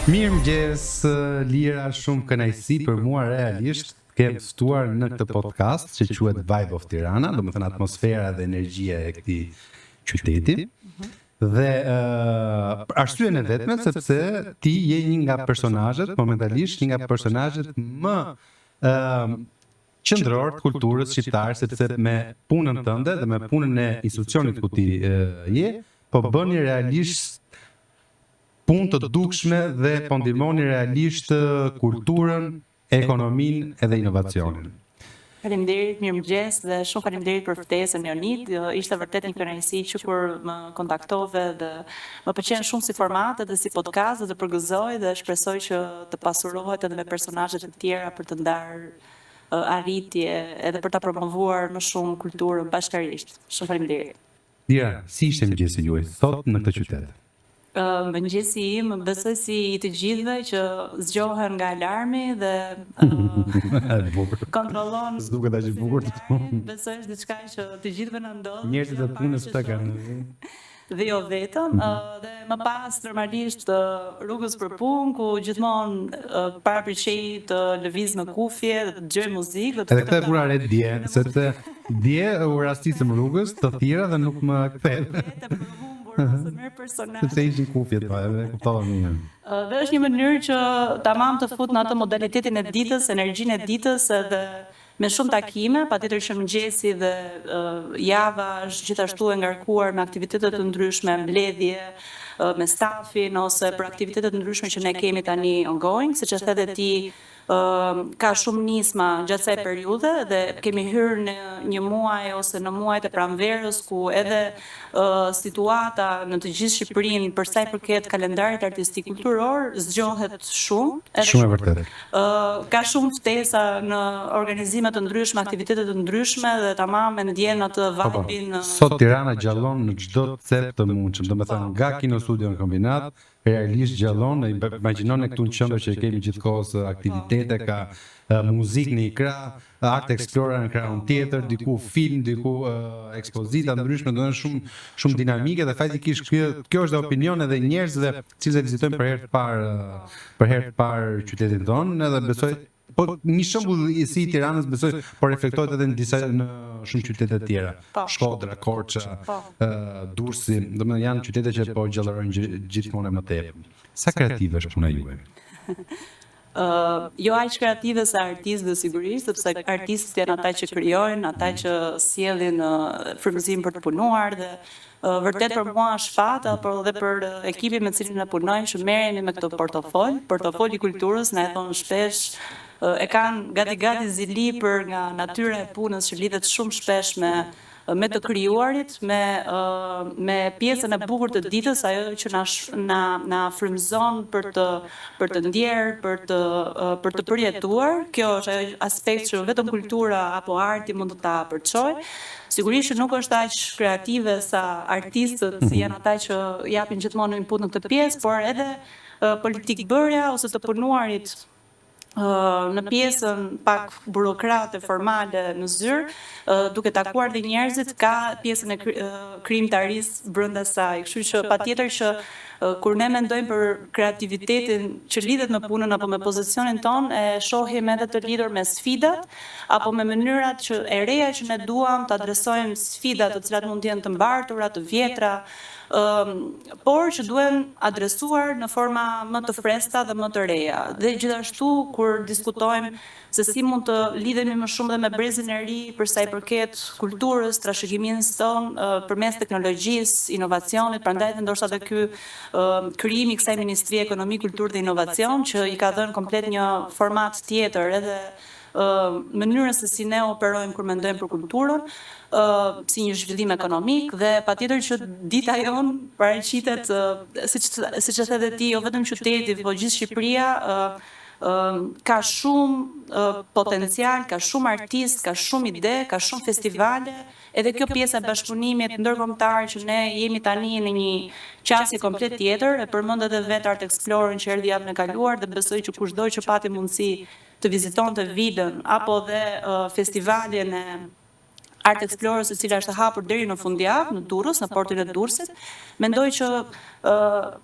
Mirëmëngjes, Lira, shumë kënaqësi për mua realisht kem ftuar në këtë podcast që quhet Vibe of Tirana, domethënë atmosfera dhe energjia e këtij qyteti. Dhe arsyeën e vetme sepse ti je një nga personazhet, momentalisht një nga personazhet më qendror të kulturës shqiptare, sepse me punën tënde dhe me punën e institucionit ku ti je, po bëni realisht punë të dukshme dhe po ndihmoni realisht kulturën, ekonominë edhe inovacionin. Faleminderit, mirëmëngjes dhe shumë faleminderit për ftesën Leonid. Ishte vërtet një kënaqësi që kur më kontaktove dhe më pëlqen shumë si formate dhe si podcast dhe të përgëzoj dhe shpresoj që të pasurohet edhe me personazhe të tjera për të ndarë arritje edhe për ta promovuar më shumë kulturën bashkërisht. Shumë faleminderit. Lira, si ishte mëngjesi juaj sot në këtë qytet? Mëngjesi im, besoj si i të gjithëve që zgjohen nga alarmi dhe kontrollon. S'duket aq i bukur. Besoj është diçka që të gjithëve na ndodh. Njerëzit e punës të kanë. Dhe jo vetëm, dhe më pas normalisht rrugës për punë, ku gjithmonë para pëlqej të lëviz me kufje, dhe të dëgjoj muzikë. Edhe këtë e bura re dje, sepse dje u rastisëm rrugës të tjera dhe nuk më ktheva. Sepse ishin kufjet, e kuptova mirë. Dhe është një mënyrë që tamam të fut në atë modalitetin e ditës, energjinë e ditës edhe me shumë takime, patjetër që mëngjesi dhe java është gjithashtu e ngarkuar me aktivitete të ndryshme, mbledhje, me stafin ose për aktivitete të ndryshme që ne kemi tani ongoing, siç e the dhe ti, ka shumë nisma gjatë kësaj periudhe dhe kemi hyrë në një muaj ose në muajt e pranverës ku edhe situata në të gjithë Shqipërinë për sa i përket kalendarit artistik kulturor zgjohet shumë. Shumë e vërtetë. Ka shumë ftesa në organizime të ndryshme, aktivitete të ndryshme dhe tamam e ndjen atë vibe-in. Sot Tirana gjallon në çdo cep të mundshëm, domethënë nga Kino Studio në Kombinat, realisht gjallon, imagjinoni këtu në qendër që kemi gjithkohës aktivitete, ka muzikë në ekran, Art Explorer në ekran tjetër, diku film, diku ekspozita ndryshme, do të thënë shumë dinamike dhe faktikisht kjo është opinion edhe njerëzve që vizitojnë për herë të parë qytetin tonë, edhe besoj po një shembull si i Tiranës besoj po reflektohet edhe në shumë qytete të tjera. Shkodra, Korça, Durrësi, domethënë janë qytete që po gjallërojnë gjithmonë më tepër. Sa kreative është puna juaj? Jo aq kreative sa artistët sigurisht, sepse artistët janë ata që krijojnë, ata që sjellin frymëzim për të punuar dhe vërtet për mua është fat, por edhe për ekipin me cilin ne punojmë që merremi me këtë portofol i kulturës, na e thon shpesh, e kanë gati zili për nga natyra e punës që lidhet shumë shpesh me të krijuarit, me pjesën e bukur të ditës, ajo që na frymëzon për të ndjerë, për të përjetuar. Kjo është ajo aspekt që vetëm kultura apo arti mund të ta përçojë. Sigurisht që nuk është aq kreative sa artistët, si janë ata që japin gjithmonë input në këtë pjesë, por edhe politikbërja ose të punuarit në pjesën pak burokrate, formale në zyrë, duke takuar dhe njerëzit, ka pjesën e krijimtarisë brenda saj. Kështu që patjetër që kur ne mendojmë për kreativitetin që lidhet me punën apo me pozicionin ton, e shohim edhe të lidhur me sfidat apo me mënyrat që e reja që ne duam të adresojmë sfidat të cilat mund të jenë të mbartura, të vjetra, por që duhen adresuar në forma më të freskëta dhe më të reja. Dhe gjithashtu kur diskutojmë se si mund të lidhemi më shumë dhe me brezin e ri për sa i përket kulturës, trashëgimisë tonë përmes teknologjisë, inovacionit, prandaj edhe ndoshta edhe ky krijimi i kësaj Ministrie Ekonomi, Kulturë dhe Inovacion që i ka dhënë komplet një format tjetër edhe mënyrën se si ne operojmë kur mendojmë për kulturën, si një zhvillim ekonomik dhe patjetër që dita jonë paraqitet, siç e the dhe ti, jo vetëm qyteti, po gjithë Shqipëria ka shumë potencial, ka shumë artist, ka shumë ide, ka shumë festivale, edhe kjo pjesa e bashkëpunimit ndërkombëtar që ne jemi tani në një qasje komplet tjetër, e përmend edhe vetë Art Explorer që erdhi javën e kaluar dhe besoj që kushdo që pati mundësi të vizitonte Vilën apo dhe festivalin e Art Explorers, e cila është e hapur deri në fundjavë në Durrës, në portin e Durrësit. Mendoj që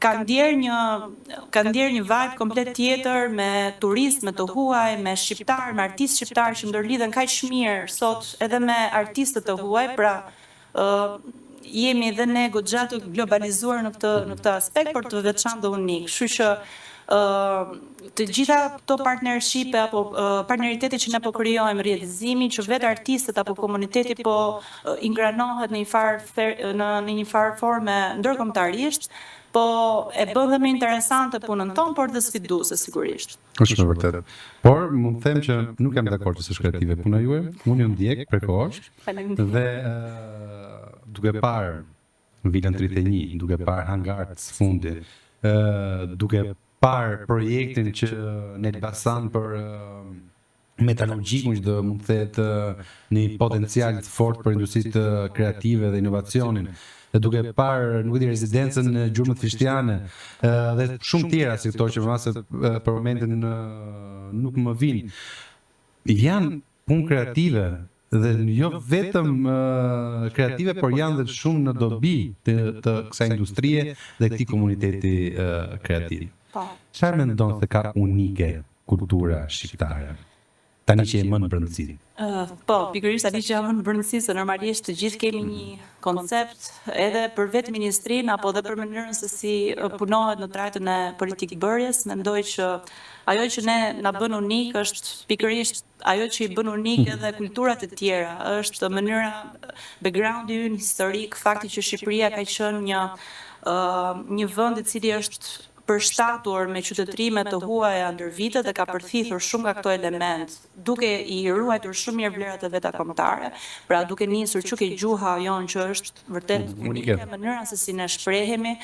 ka ndjer një vibe komplet tjetër, me turistë, me të huaj, me shqiptar, me artistë shqiptar që ndërlidhen kaq mirë sot edhe me artistët të huaj, pra jemi edhe ne goxha të globalizuar në këtë aspekt, por të veçantë dhe unik. Kështu që të gjitha këto partnershipe apo partneritete që ne po krijojmë, realizimi që vetë artistët apo komuniteti po ingranohet në një farë forme ndërkombëtarisht, po e bën dhe më interesante punën tonë, por dhe sfiduese sigurisht. Është me vërtet. Por mund të them që nuk jam dakord se është kreative puna juaj. Unë ju ndjek prekosh dhe duke parë Vilën 31, duke parë Hangar Fundi, duke parë projektin që në Elbasan për metalurgjikun që do mund të ketë një potencial të fortë për industritë kreative dhe inovacionin, dhe duke parë nuk e di rezidencën në Gjurmët Fishtiane dhe shumë tjera si këto që për momentin nuk më vinë, janë punë kreative dhe jo vetëm kreative, por janë dhe shumë në dobi të kësaj industrie dhe këtij komuniteti kreativ. Çfarë mendon se ka unike kultura shqiptare? Tani që e më në brëndësi. Po, pikërisht tani që jam në brëndësi, se normalisht të gjithë kemi një koncept edhe për vetë ministrinë apo edhe për mënyrën se si punohet në trajtën e politikë bërjes. Mendoj që ajo që na bën unik është pikërisht ajo që i bën unik edhe kulturat e tjera, është mënyra, backgroundi ynë historik, fakti që Shqipëria ka qenë një vend i cili është përshtatur me qytetrime të huaja ndër vitet dhe ka përthithur shumë nga këto element, duke i ruajtur shumë mirë vlerat e veta kombëtare, pra duke nisur që ke gjuha jonë që është vërtet unike, mënyra se si ne shprehemi,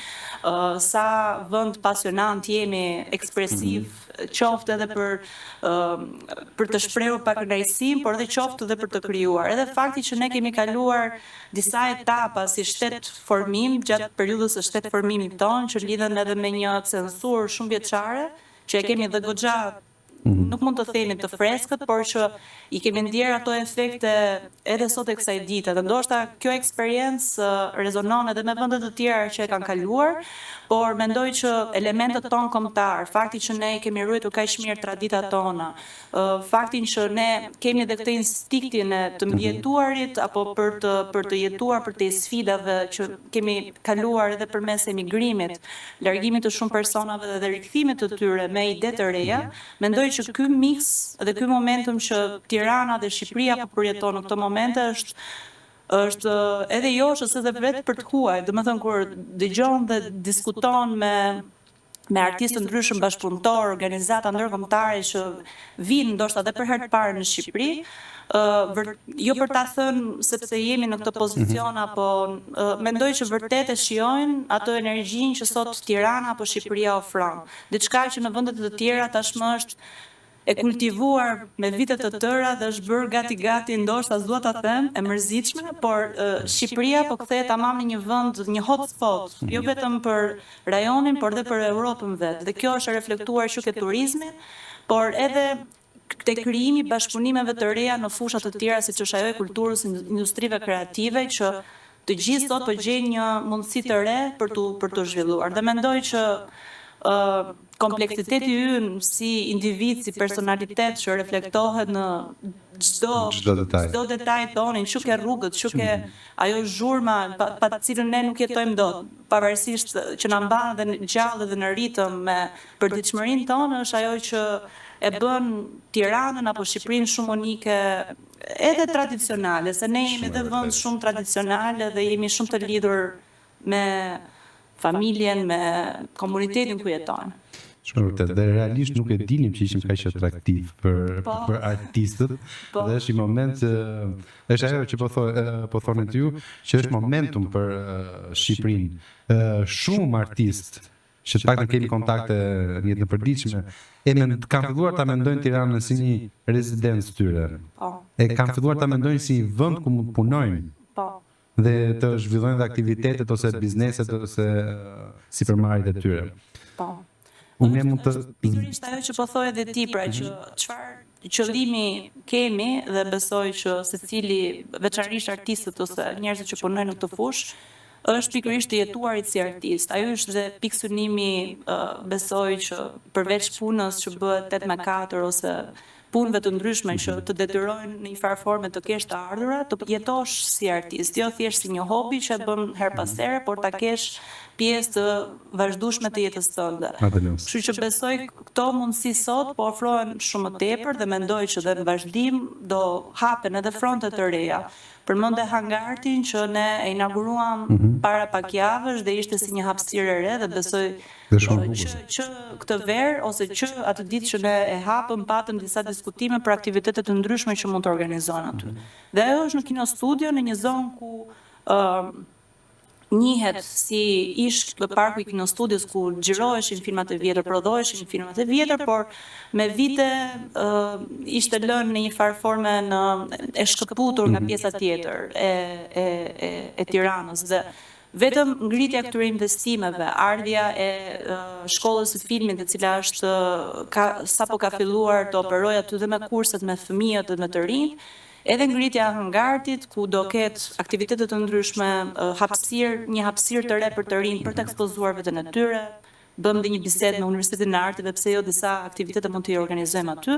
sa vend pasionant jemi, ekspresiv, qoftë edhe për të shprehur pa kënaqësi, por edhe qoftë edhe për të krijuar. Edhe fakti që ne kemi kaluar disa etapa si shtet formim gjatë periudhës së shtet formimit tonë, që lidhen edhe me një censur shumë vjeçare, që e kemi dhe goxha, nuk mund të themi të freskët, por që i kemi ndjer ato efekte edhe sot e kësaj dite. Dhe ndoshta kjo eksperiencë rezonon edhe me vende të tjera që e kanë kaluar, por mendoj që elementet tonë kombëtar, fakti që ne kemi ruajtur kaq mirë traditat tona, faktin që ne kemi edhe këtë instiktin e të mbijetuarit apo për të jetuar për te sfidave që kemi kaluar edhe përmes emigrimit, largimit të shumë personave dhe rikthimit të tyre me ide të reja, mendoj që ky mix dhe ky momentum që Tirana dhe Shqipëria po përjeton në këtë momente është edhe joshës edhe vetë për të huaj. Domethënë kur dëgjon dhe diskuton me artistë ndryshëm bashkëpunëtor, organizata ndërkombëtare që vinë ndoshta edhe për herë të parë në Shqipëri, jo për ta thënë sepse jemi në këtë pozicion, apo mendoj që vërtet e shijojnë ato energjinë që sot Tirana apo Shqipëria ofron. Diçka që në vendet të tjera tashmë është e kultivuar me vite të tëra dhe është bërë gati ndoshta s'dua ta them e mërzitshme, por Shqipëria po kthehet tamam në një vend, një hotspot, jo vetëm për rajonin, por edhe për Europën vetë. Dhe kjo është reflektuar që ke turizmi, por edhe te krijimi bashkëpunimeve të reja në fusha të tjera, siç është ajo e kulturës, industrive kreative, që të gjithë sot po gjejnë një mundësi të re për tu zhvilluar. Dhe mendoj që kompleksiteti ynë si individ, si personalitet që reflektohet në çdo detaj tonin, që ke rrugët, që ke ajo zhurma pa të cilën ne nuk jetojmë dot, pavarësisht që na mban dhe gjallë dhe në ritëm me përditshmërinë tonë, është ajo që e bën Tiranën apo Shqipërinë shumë unike, edhe tradicionale, se ne jemi edhe vend shumë tradicionale dhe jemi shumë të lidhur me familjen, me komunitetin ku jetojmë. Shumë vërtet, dhe realisht nuk e dinim që ishim kaq atraktiv për artistët, dhe është i moment, është ajo që po thonë të ju, që është momentum për Shqipërinë. Shumë artistë që të paktën kemi kontakte në jetën e përditshme, kanë filluar ta mendojnë Tiranën si një rezidencë tyre. E kanë filluar ta mendojnë si një vend ku mund punojnë. Dhe të zhvillojnë dhe aktivitetet ose bizneset ose sipërmarrjet e tyre. Unë mund të pikërisht ajo që po thoj edhe ti, pra që çfarë qëllimi kemi dhe besoj që secili, veçanërisht artistët ose njerëzit që punojnë në këtë fushë, është pikërisht të jetuarit si artist. Ajo është dhe pikë synimi, besoj që përveç punës që bëhet 8-4 ose punëve të ndryshme që të detyrojnë në një farë forme të kesh të ardhura, të jetosh si artist, jo thjesht si një hobi që e bën her pas here, por ta kesh pjesë të vazhdueshme të jetës tënde. Kështu që besoj këto mundësi sot po ofrohen shumë më tepër dhe mendoj që dhe në vazhdim do hapen edhe fronte të reja. Përmende hangartin që ne e inauguruam para pak javësh dhe ishte si një hapësirë e re dhe besoj që këtë verë ose që atë ditë që ne e hapëm patëm disa diskutime për aktivitetet të ndryshme që mund të organizohen aty. Dhe ajo është në Kino Studio në një zonë ku njihet si ish parku i Kino Studios ku xhiroheshin filmat e vjetër, prodhoheshin filmat e vjetër, por me vite ishte lënë në një farë forme e shkëputur nga pjesa tjetër e Tiranës dhe vetëm ngritja këtyre investimeve, ardhja e shkollës së filmit, e cila sapo ka filluar të operojë aty dhe me kurset me fëmijët dhe me të rinj, edhe ngritja e hangartit ku do ketë aktivitete të ndryshme, një hapësirë të re për të rinj për të ekspozuar veten e tyre. Bëm dhe një bisedë me Universitetin e Arteve, pse jo disa aktivitete mund të i organizojmë aty.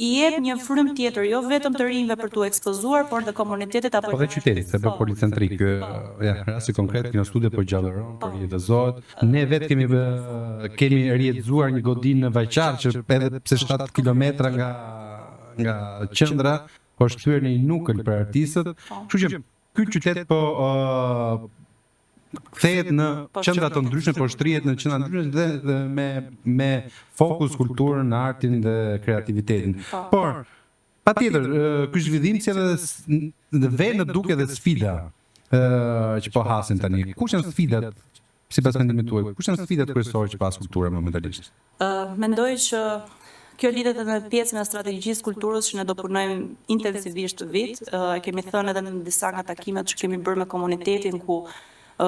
I jep një frymë tjetër, jo vetëm të rinjve për t'u ekspozuar, por dhe komunitetet apo dhe qytetit, se për policentrik. Rasti konkret Kino Studio po gjallëron, po rjetëzohet. Ne vetë kemi rjetëzuar një godinë në Vajçar që edhe pse 7 kilometra nga qendra, po shkthyer në një nukël për artistët. Kështu që ky qytet po kthehet në qendra të ndryshme, po shtrihet në qendra të ndryshme dhe me fokus kulturën, artin dhe kreativitetin. Por patjetër, ky zhvillim sjell edhe vend duke dhe sfida që po hasin tani. Kush janë sfidat sipas mendimit tuaj? Kush janë sfidat kryesore që pas kultura momentalisht? Mendoj që kjo lidhet edhe me pjesën e strategjisë kulturës që ne do punojmë intensivisht të vit. Kemi thënë edhe në disa nga takimet që kemi bërë me komunitetin ku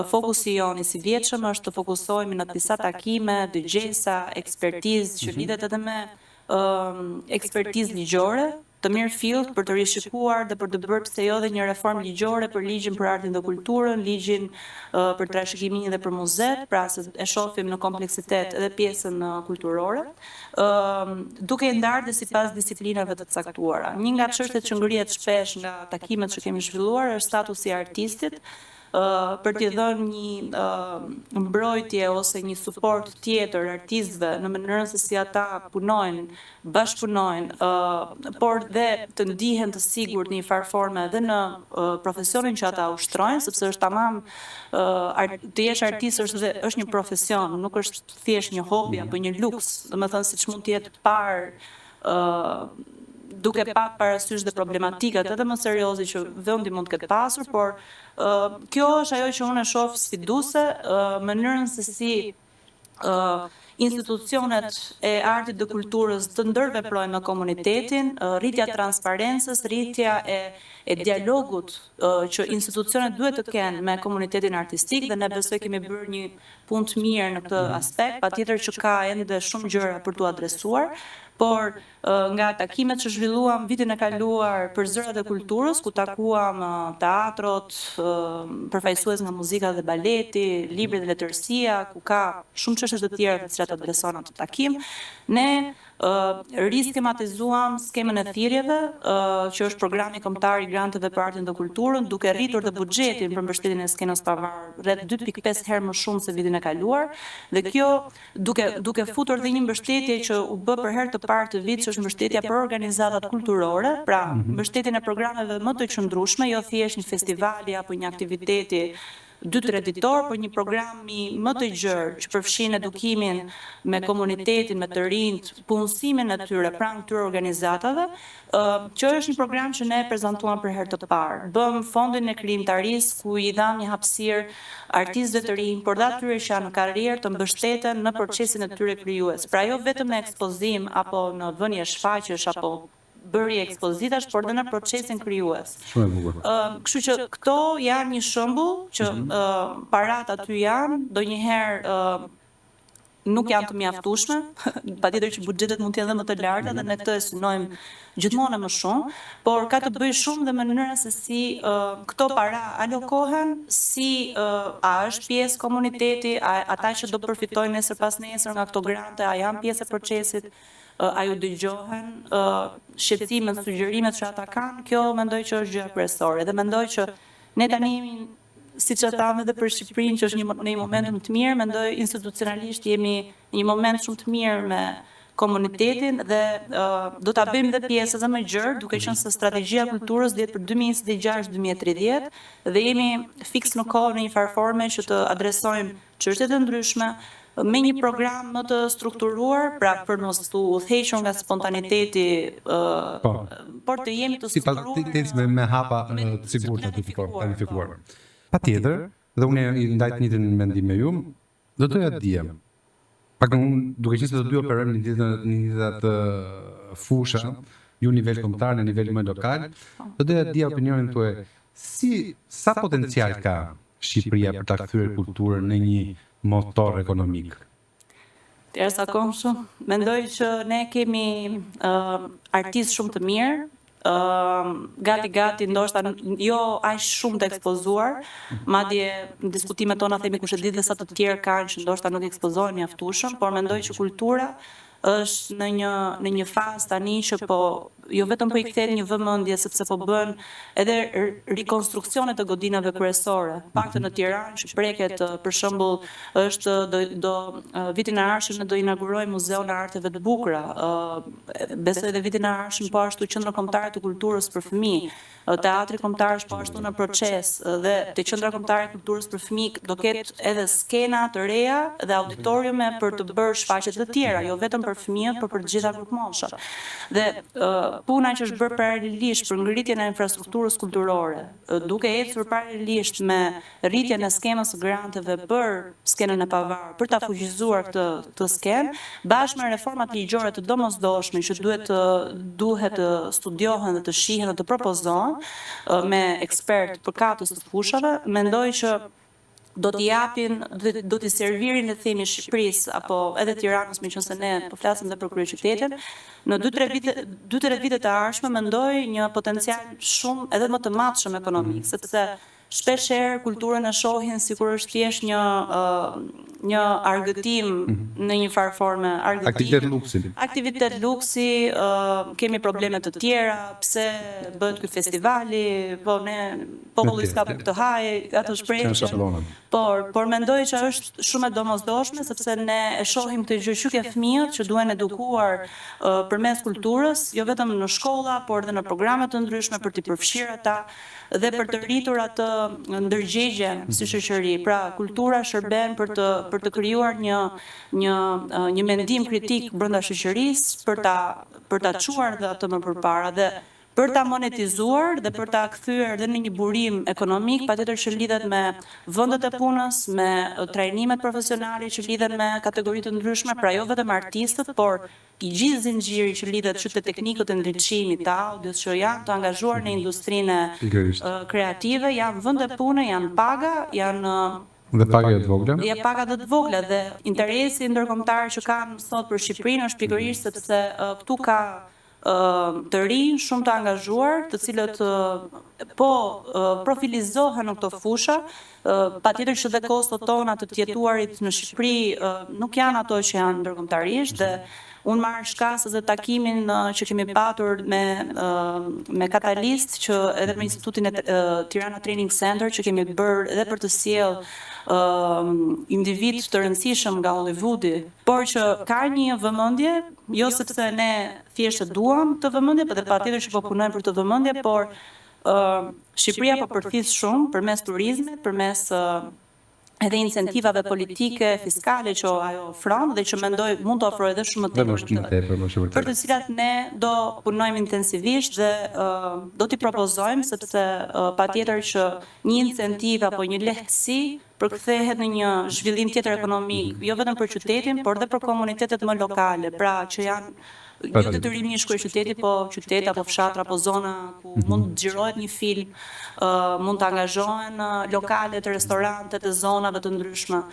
fokusi joni si vjetshëm është të fokusohemi në disa takime, dëgjesa, ekspertizë që lidhet edhe me ekspertizë ligjore, të mirë fillt për të rishikuar dhe për të bërë pse jo dhe një reformë ligjore për ligjin për artin dhe kulturën, ligjin për trashëgiminë dhe për muzet, pra se e shohim në kompleksitet edhe pjesën kulturore, duke i ndarë dhe sipas disiplinave të caktuara. Një nga çështjet që ngrihet shpesh nga takimet që kemi zhvilluar është statusi i artistit, për t'i dhënë një mbrojtje ose një suport tjetër artistëve në mënyrën se si ata punojnë, bashkëpunojnë, por dhe të ndihen të sigurt në një farë forme edhe në profesionin që ata ushtrojnë, sepse është tamam të jesh artist është një profesion, nuk është thjesht një hobi apo një luks, domethënë siç mund të jetë parë duke pa parasysh dhe problematikat edhe më serioze që vendi mund të ketë pasur, por kjo është ajo që unë e shoh sfiduese, mënyrën se si institucionet e artit dhe kulturës të ndërveprojnë me komunitetin, rritja transparencës, rritja e dialogut që institucionet duhet të kenë me komunitetin artistik dhe ne besoj kemi bërë një punë të mirë në këtë aspekt, patjetër që ka ende shumë gjëra për t'u adresuar, por nga takimet që zhvilluam vitin e kaluar për zërat e kulturës, ku takuam teatrot, përfaqësues nga muzika dhe baleti, libri dhe letërsia, ku ka shumë çështje të tjera të cilat adresohen atë takim, ne riskematizuam skemën e thirrjeve, që është programi kombëtar i granteve për artin dhe kulturën, duke rritur dhe buxhetin për mbështetjen e skenës pavarur rreth 2.5 herë më shumë se vitin e kaluar, dhe kjo duke futur dhe një mbështetje që u bë për herë të parë të vit, që është mbështetja për organizatat kulturore, pra mbështetjen e programeve më të qëndrueshme, jo thjesht një festivali apo një aktiviteti 2-3 ditor, por një programi më të gjerë që përfshin edukimin me komunitetin, me të rinjt, punësimin e tyre pranë këtyre organizatave, që është një program që ne prezantuam për herë të parë. Bëm fondin e krijimtarisë ku i dham një hapësirë artistëve të rinj, por dhe atyre që janë në karrierë të mbështeten në procesin e tyre krijues. Pra jo vetëm në ekspozim apo në vënje shfaqjesh apo bërje ekspozitash, por dhe në procesin krijues. Kështu që këto janë një shembull që parat aty janë, ndonjëherë nuk janë të mjaftueshme, patjetër që buxhetet mund të jenë edhe më të larta dhe ne këtë e synojmë gjithmonë më shumë, por ka të bëjë shumë dhe mënyra se si këto para alokohen, si a është pjesë komuniteti, ata që do përfitojnë nesër pas nesër nga këto grante, a janë pjesë e procesit, a ju dëgjohen, shqetësimet, sugjerimet që ata kanë, kjo mendoj që është gjë kryesore dhe mendoj që ne tani siç e thamë edhe për Shqipërinë që është në një moment më të mirë, mendoj institucionalisht jemi në një moment shumë të mirë me komunitetin dhe do ta bëjmë dhe pjesë më gjerë, duke qenë se strategjia e kulturës dihet për 2026-2030 dhe jemi fiks në kohë në një farë forme që të adresojmë çështjet e ndryshme me një program më të strukturuar, pra për mos të udhëhequr nga spontaniteti, por të jemi të strukturuar me hapa të sigurta të planifikuar. Patjetër, dhe unë i ndaj të njëjtin mendim me ju, do doja të diem. Pak unë duke qenë se të dy operojmë në një të fusha, ju në nivel kombëtar, në nivel më lokal, do doja të dija opinionin tuaj, sa potencial ka Shqipëria për ta kthyer kulturën në një motor ekonomik? Të jashtëzakonshëm, mendoj që ne kemi artistë shumë të mirë, gati ndoshta jo aq shumë të ekspozuar, madje në diskutimet tona themi kush e di dhe sa të tjerë kanë që ndoshta nuk ekspozohen mjaftueshëm, por mendoj që kultura është në një fazë tani që jo vetëm po i kthehet një vëmendje sepse po bën edhe rikonstruksione të godinave kryesore. Paktën në Tiranë që preket, për shembull, është do vitin e ardhshëm ne do inaugurojmë Muzeun e Arteve të Bukura. Besoj edhe vitin e ardhshëm po ashtu Qendra Kombëtare të Kulturës për fëmijë. Teatri kombëtar është po ashtu në proces dhe te Qendra Kombëtare e Kulturës për fëmijë do ketë edhe skena të reja dhe auditoriume për të bërë shfaqje të tjera, jo vetëm për fëmijët, por për të gjitha grup mosha. Dhe puna që është bërë paralelisht për ngritjen e infrastrukturës kulturore, duke ecur paralelisht me rritjen e skemës së granteve për skenën e pavarur, për ta fuqizuar këtë skenë, bashkë me reformat ligjore të domosdoshme që duhet të studiohen dhe të shihen dhe të propozohen me ekspert përkatës të fushave, mendoj që do t'i japin, do t'i servirin le të themi Shqipërisë apo edhe Tiranës, meqense ne po flasim edhe për kryeqytetin, në 2-3 vite të ardhshme mendoj një potencial shumë edhe më të madhshëm ekonomik, sepse shpeshherë kulturën e shohin sikur është thjesht një argëtim në një farë forme, aktivitet luksi, kemi probleme të tjera, pse bëhet ky festivali, po ne populli s'ka për këtë haj, ato shprehje. Por mendoj që është shumë e domosdoshme sepse ne e shohim këtë gjë që ke fëmijët që duhen edukuar përmes kulturës, jo vetëm në shkolla, por edhe në programe të ndryshme për t'i përfshirë ata dhe për të rritur atë ndërgjegjen si shoqëri. Pra, kultura shërben për të krijuar një mendim kritik brenda shoqërisë, për ta çuar dhe atë më përpara dhe për ta monetizuar dhe për ta kthyer edhe në një burim ekonomik, patjetër që lidhet me vendet e punës, me trajnimet profesionale që lidhen me kategori të ndryshme, pra jo vetëm artistët, por i gjithë zinxhiri që lidhet te teknikët e ndriçimit të audios që janë të angazhuar në industrinë kreative, janë vende pune, janë paga, janë dhe paga të vogla. Ja, paga të vogla dhe interesi ndërkombëtar që kanë sot për Shqipërinë është pikërisht sepse këtu ka të rinj shumë të angazhuar, të cilët profilizohen në këto fusha, patjetër që dhe kostot tona të tjetuarit në Shqipëri nuk janë ato që janë ndërkombëtarisht dhe unë marrë shkas edhe takimin që kemi patur me Katalist, që edhe me Institutin e Tirana Training Center, që kemi bërë edhe për të sjellë individ të rëndësishëm nga Hollywoodi, por që ka një vëmendje, jo sepse ne thjesht e duam të vëmendje, por patjetër që po punojmë për të vëmendje, por Shqipëria po përfis shumë përmes turizmit, përmes edhe incentivave politike, fiskale që ajo ofron dhe që mendoj mund të ofrojë edhe shumë më tepër, për të cilat ne do punojmë intensivisht dhe do t'i propozojmë sepse patjetër që një incentiv apo një lehtësi përkthehet në një zhvillim tjetër ekonomik, jo vetëm për qytetin, por edhe për komunitetet më lokale, pra që janë jo detyrimisht kryeqyteti, po qytet apo fshat apo zona ku mund të xhirohet një film, mund të angazhohen lokalet, restorantet e zonave të ndryshme.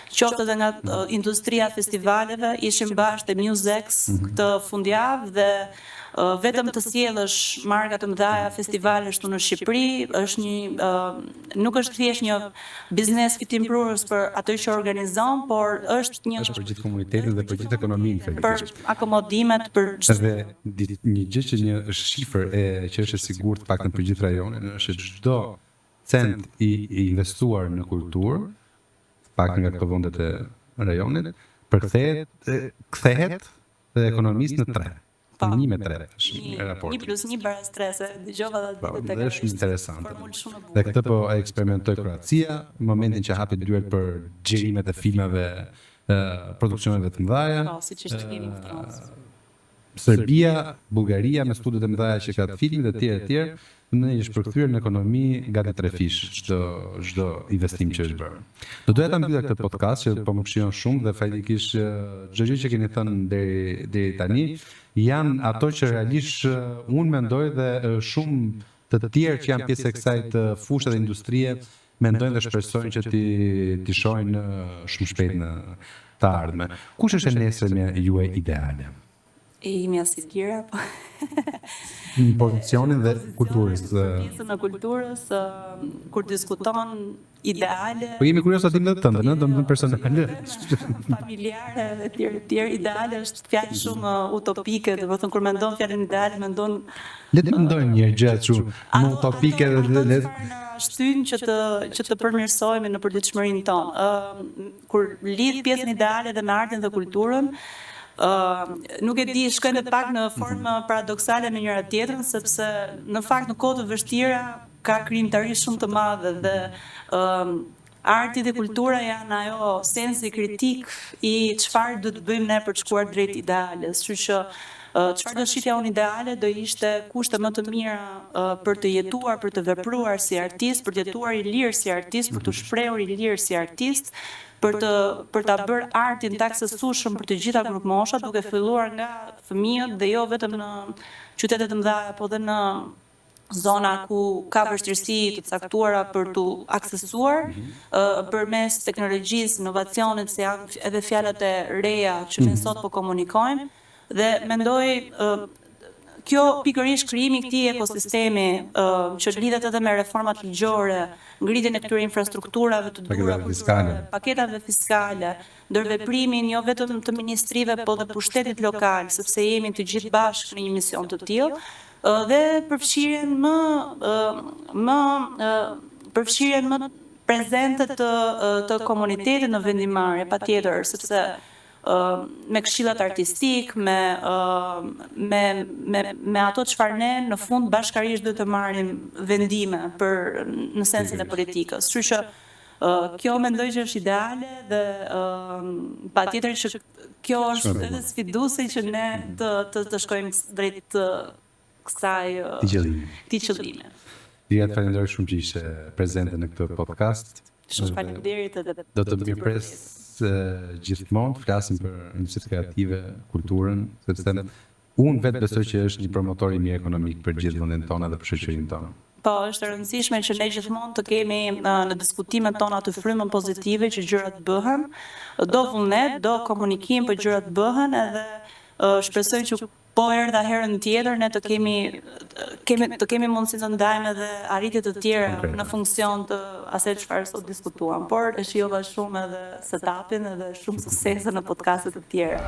Qoftë edhe nga industria e festivaleve, ishim bashkë te Musex këtë fundjavë dhe vetëm të sjellësh marka të mëdha festivalesh këtu në Shqipëri është një nuk është thjesht një biznes fitimprurës për atë që organizon, por është një për gjithë komunitetin dhe për gjithë ekonominë. për akomodimet, për Edhe një gjë që një shifër që është e sigurt paktën për gjithë rajonin është që çdo cent i investuar në kulturë, paktën nga këto vendet e rajonit, kthehet dhe ekonomisë në 3. Në 1 me 3 është një raport. 1+1 baras 3, se dëgjova dhe Dhe është interesante. formulë shumë e Dhe bukur. këtë po e eksperimentoi Kroacia, në momentin që hapi dyert për xhirimet e filmave, produksioneve të mëdha. Po, siç është Game of Thrones. Serbia, Bullgaria me studiot e mëdha që ka të filmit dhe të tjerë, në është përkthyer në ekonomi gati 3 fish çdo investim që është bërë. Do doja ta mbylla këtë podcast që po më këshillon shumë dhe faleminderisht çdo gjë që keni thënë deri tani janë ato që realisht unë mendoj dhe shumë të tjerë që janë pjesë e kësaj të fushë dhe industrie mendojnë dhe shpresojnë që ti shohin shumë shpejt në të ardhmen. Kush është e nesërmja juaj ideale? E imja si Gira, po. Në pozicionin dhe kulturës. Pjesën e kulturës, kur diskuton ideale, Po jemi kurioz aty në tënde, në domethënë personale. familjare dhe tjerë, ideale është fjalë shumë utopike, domethënë kur mendon fjalën ideale, mendon Le të mendojmë një gjë shumë më utopike dhe le në shtyn që të përmirësohemi në përditshmërinë tonë. Kur lidh pjesën ideale dhe me artin dhe kulturën, nuk e di, shkojnë edhe pak në formë paradoksale në njëra tjetrën, sepse në fakt në kohë të vështira ka krijimtari shumë të madhe dhe arti dhe kultura janë ajo sensi kritik i çfarë do të bëjmë ne për të shkuar drejt ideales. Kështu që çfarë do shitja unë ideale do ishte kushte më të mira për të jetuar, për të vepruar si artist, për të jetuar i lirë si artist, për të shprehur i lirë si artist, për ta bërë artin të aksesueshëm për të gjitha grup mosha, duke filluar nga fëmijët dhe jo vetëm në qytetet e mëdha, po dhe në zona ku ka vështirësi të caktuara për të aksesuar përmes teknologjisë, inovacionit, se janë edhe fjalët e reja që ne sot po komunikojmë dhe mendoj kjo pikërisht krijimi i këtij ekosistemi që lidhet edhe me reformat ligjore, ngritjen e këtyre infrastrukturave të duhura, paketave fiskale, ndërveprimin jo vetëm të ministrive, po dhe pushtetit lokal, sepse jemi të gjithë bashkë në një mision të tillë, dhe përfshirjen më prezente të komunitetit në vendimarrje, patjetër, sepse me këshillat artistik, me ato çfarë ne në fund bashkërisht do të marrim vendime në sensin e politikës. Kështu që kjo mendoj që është ideale dhe patjetër që kjo është edhe sfiduese që ne të shkojmë drejt këtij qëllimi. Ju falenderoj shumë që ishe prezente në këtë podcast. Shumë faleminderit edhe do të mirëpres gjithmonë flasim për industritë kreative, kulturën, sepse unë vetë besoj që është një promotor i mirë ekonomik për gjithë vendin tonë dhe për shoqërinë tonë. Po, është e rëndësishme që ne gjithmonë të kemi në diskutimet tona të frymën pozitive që gjërat bëhen, do vullnet, do komunikim për gjërat bëhen edhe shpresoj që po erdha herën tjetër ne të kemi mundësi të ndajmë edhe arritje të tjera në funksion të asaj çfarë sot diskutuam, por e shijova shumë edhe setupin edhe shumë suksese në podcastet të tjera.